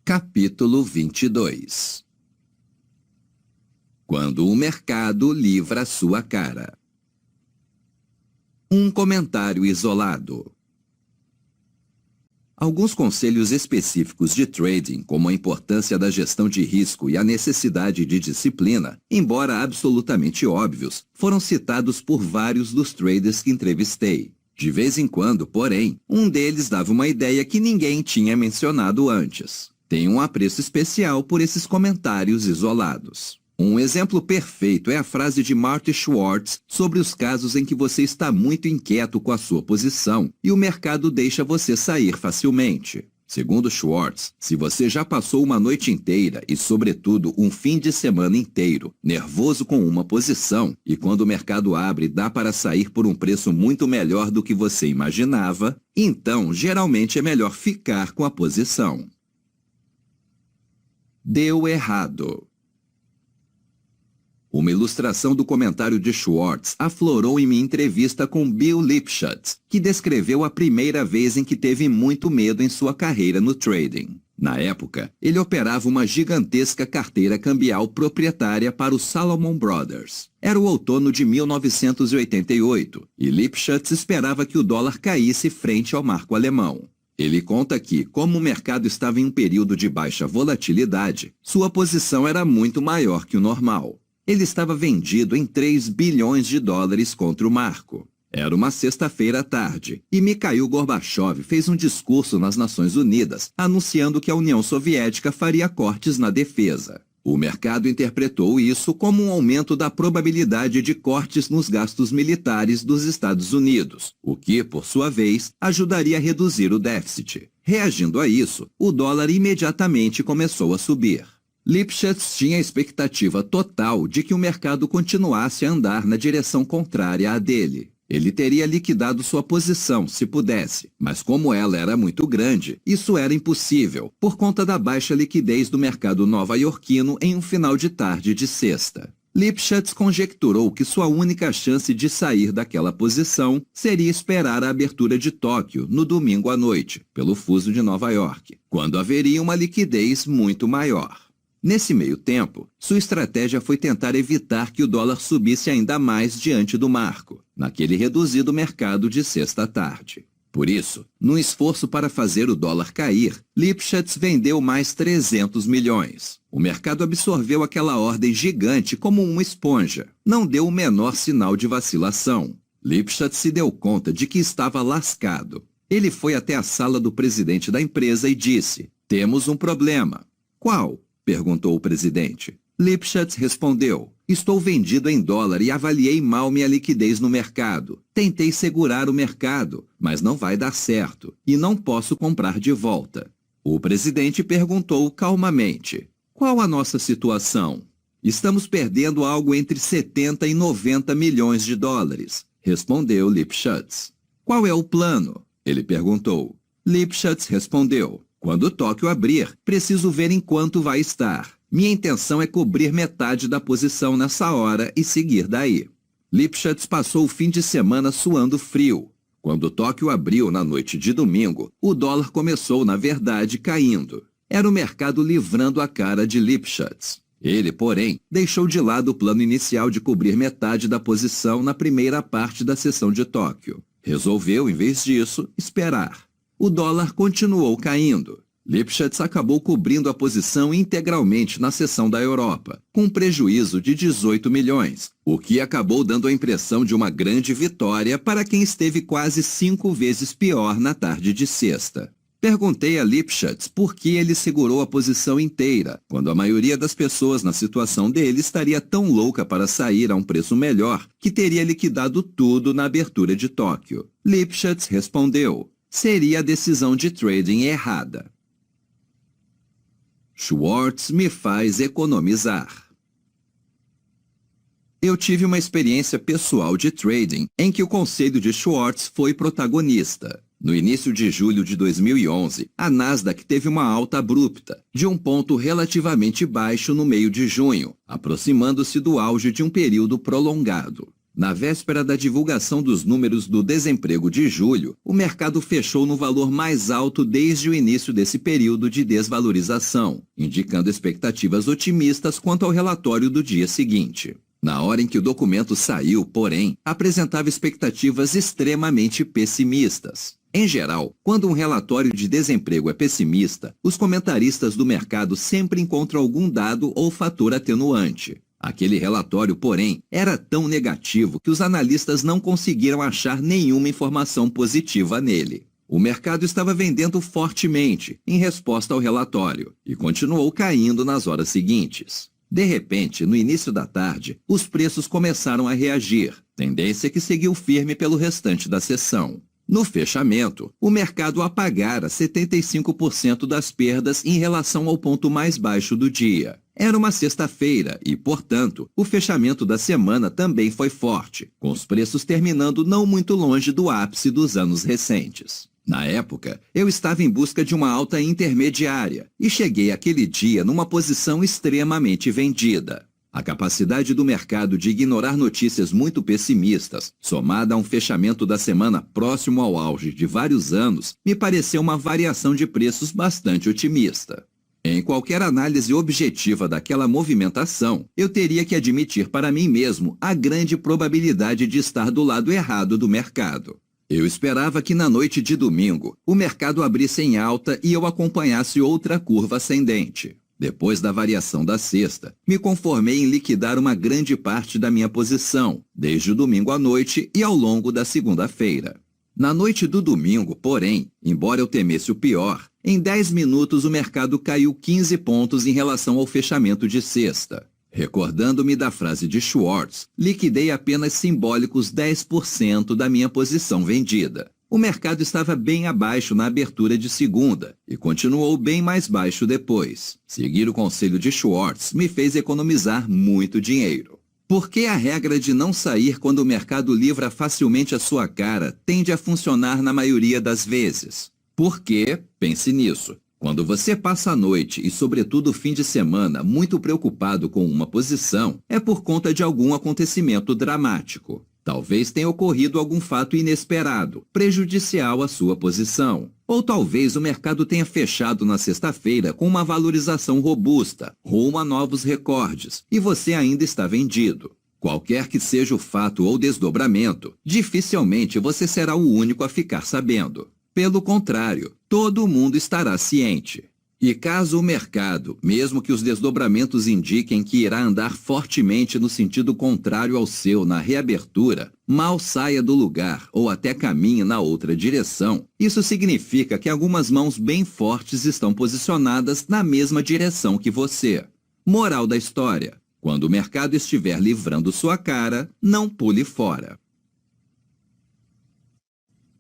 Capítulo 22. Quando o mercado livra sua cara. Um comentário isolado. Alguns conselhos específicos de trading, como a importância da gestão de risco e a necessidade de disciplina, embora absolutamente óbvios, foram citados por vários dos traders que entrevistei. De vez em quando, porém, um deles dava uma ideia que ninguém tinha mencionado antes. Tenho um apreço especial por esses comentários isolados. Um exemplo perfeito é a frase de Marty Schwartz sobre os casos em que você está muito inquieto com a sua posição e o mercado deixa você sair facilmente. Segundo Schwartz, se você já passou uma noite inteira e, sobretudo, um fim de semana inteiro, nervoso com uma posição, e quando o mercado abre dá para sair por um preço muito melhor do que você imaginava, então, geralmente é melhor ficar com a posição. Deu errado. Uma ilustração do comentário de Schwartz aflorou em minha entrevista com Bill Lipschutz, que descreveu a primeira vez em que teve muito medo em sua carreira no trading. Na época, ele operava uma gigantesca carteira cambial proprietária para os Salomon Brothers. Era o outono de 1988 e Lipschutz esperava que o dólar caísse frente ao marco alemão. Ele conta que, como o mercado estava em um período de baixa volatilidade, sua posição era muito maior que o normal. Ele estava vendido em 3 bilhões de dólares contra o marco. Era uma sexta-feira à tarde, e Mikhail Gorbachev fez um discurso nas Nações Unidas, anunciando que a União Soviética faria cortes na defesa. O mercado interpretou isso como um aumento da probabilidade de cortes nos gastos militares dos Estados Unidos, o que, por sua vez, ajudaria a reduzir o déficit. Reagindo a isso, o dólar imediatamente começou a subir. Lipschutz tinha a expectativa total de que o mercado continuasse a andar na direção contrária à dele. Ele teria liquidado sua posição, se pudesse, mas como ela era muito grande, isso era impossível, por conta da baixa liquidez do mercado nova-iorquino em um final de tarde de sexta. Lipschutz conjecturou que sua única chance de sair daquela posição seria esperar a abertura de Tóquio no domingo à noite, pelo fuso de Nova York, quando haveria uma liquidez muito maior. Nesse meio tempo, sua estratégia foi tentar evitar que o dólar subisse ainda mais diante do marco, naquele reduzido mercado de sexta-tarde. Por isso, num esforço para fazer o dólar cair, Lipschutz vendeu mais 300 milhões. O mercado absorveu aquela ordem gigante como uma esponja. Não deu o menor sinal de vacilação. Lipschutz se deu conta de que estava lascado. Ele foi até a sala do presidente da empresa e disse: "Temos um problema." "Qual?" perguntou o presidente. Lipschutz respondeu: "Estou vendido em dólar e avaliei mal minha liquidez no mercado. Tentei segurar o mercado, mas não vai dar certo, e não posso comprar de volta." O presidente perguntou calmamente: "Qual a nossa situação?" "Estamos perdendo algo entre 70 e 90 milhões de dólares, respondeu Lipschutz. "Qual é o plano?" ele perguntou. Lipschutz respondeu: "Quando Tóquio abrir, preciso ver em quanto vai estar. Minha intenção é cobrir metade da posição nessa hora e seguir daí." Lipschutz passou o fim de semana suando frio. Quando Tóquio abriu na noite de domingo, o dólar começou, na verdade, caindo. Era o mercado livrando a cara de Lipschutz. Ele, porém, deixou de lado o plano inicial de cobrir metade da posição na primeira parte da sessão de Tóquio. Resolveu, em vez disso, esperar. O dólar continuou caindo. Lipschutz acabou cobrindo a posição integralmente na seção da Europa, com um prejuízo de 18 milhões, o que acabou dando a impressão de uma grande vitória para quem esteve quase 5 vezes pior na tarde de sexta. Perguntei a Lipschutz por que ele segurou a posição inteira, quando a maioria das pessoas na situação dele estaria tão louca para sair a um preço melhor que teria liquidado tudo na abertura de Tóquio. Lipschutz respondeu: "Seria a decisão de trading errada." Schwartz me faz economizar. Eu tive uma experiência pessoal de trading em que o conselho de Schwartz foi protagonista. No início de julho de 2011, a Nasdaq teve uma alta abrupta, de um ponto relativamente baixo no meio de junho, aproximando-se do auge de um período prolongado. Na véspera da divulgação dos números do desemprego de julho, o mercado fechou no valor mais alto desde o início desse período de desvalorização, indicando expectativas otimistas quanto ao relatório do dia seguinte. Na hora em que o documento saiu, porém, apresentava expectativas extremamente pessimistas. Em geral, quando um relatório de desemprego é pessimista, os comentaristas do mercado sempre encontram algum dado ou fator atenuante. Aquele relatório, porém, era tão negativo que os analistas não conseguiram achar nenhuma informação positiva nele. O mercado estava vendendo fortemente, em resposta ao relatório, e continuou caindo nas horas seguintes. De repente, no início da tarde, os preços começaram a reagir, tendência que seguiu firme pelo restante da sessão. No fechamento, o mercado apagara 75% das perdas em relação ao ponto mais baixo do dia. Era uma sexta-feira e, portanto, o fechamento da semana também foi forte, com os preços terminando não muito longe do ápice dos anos recentes. Na época, eu estava em busca de uma alta intermediária e cheguei aquele dia numa posição extremamente vendida. A capacidade do mercado de ignorar notícias muito pessimistas, somada a um fechamento da semana próximo ao auge de vários anos, me pareceu uma variação de preços bastante otimista. Em qualquer análise objetiva daquela movimentação, eu teria que admitir para mim mesmo a grande probabilidade de estar do lado errado do mercado. Eu esperava que na noite de domingo, o mercado abrisse em alta e eu acompanhasse outra curva ascendente. Depois da variação da sexta, me conformei em liquidar uma grande parte da minha posição, desde o domingo à noite e ao longo da segunda-feira. Na noite do domingo, porém, embora eu temesse o pior, em 10 minutos o mercado caiu 15 pontos em relação ao fechamento de sexta. Recordando-me da frase de Schwartz, liquidei apenas simbólicos 10% da minha posição vendida. O mercado estava bem abaixo na abertura de segunda e continuou bem mais baixo depois. Seguir o conselho de Schwartz me fez economizar muito dinheiro. Por que a regra de não sair quando o mercado livra facilmente a sua cara tende a funcionar na maioria das vezes? Porque, pense nisso, quando você passa a noite e sobretudo o fim de semana muito preocupado com uma posição, é por conta de algum acontecimento dramático. Talvez tenha ocorrido algum fato inesperado, prejudicial à sua posição. Ou talvez o mercado tenha fechado na sexta-feira com uma valorização robusta, rumo a novos recordes, e você ainda está vendido. Qualquer que seja o fato ou desdobramento, dificilmente você será o único a ficar sabendo. Pelo contrário, todo mundo estará ciente. E caso o mercado, mesmo que os desdobramentos indiquem que irá andar fortemente no sentido contrário ao seu na reabertura, mal saia do lugar ou até caminhe na outra direção, isso significa que algumas mãos bem fortes estão posicionadas na mesma direção que você. Moral da história: quando o mercado estiver livrando sua cara, não pule fora.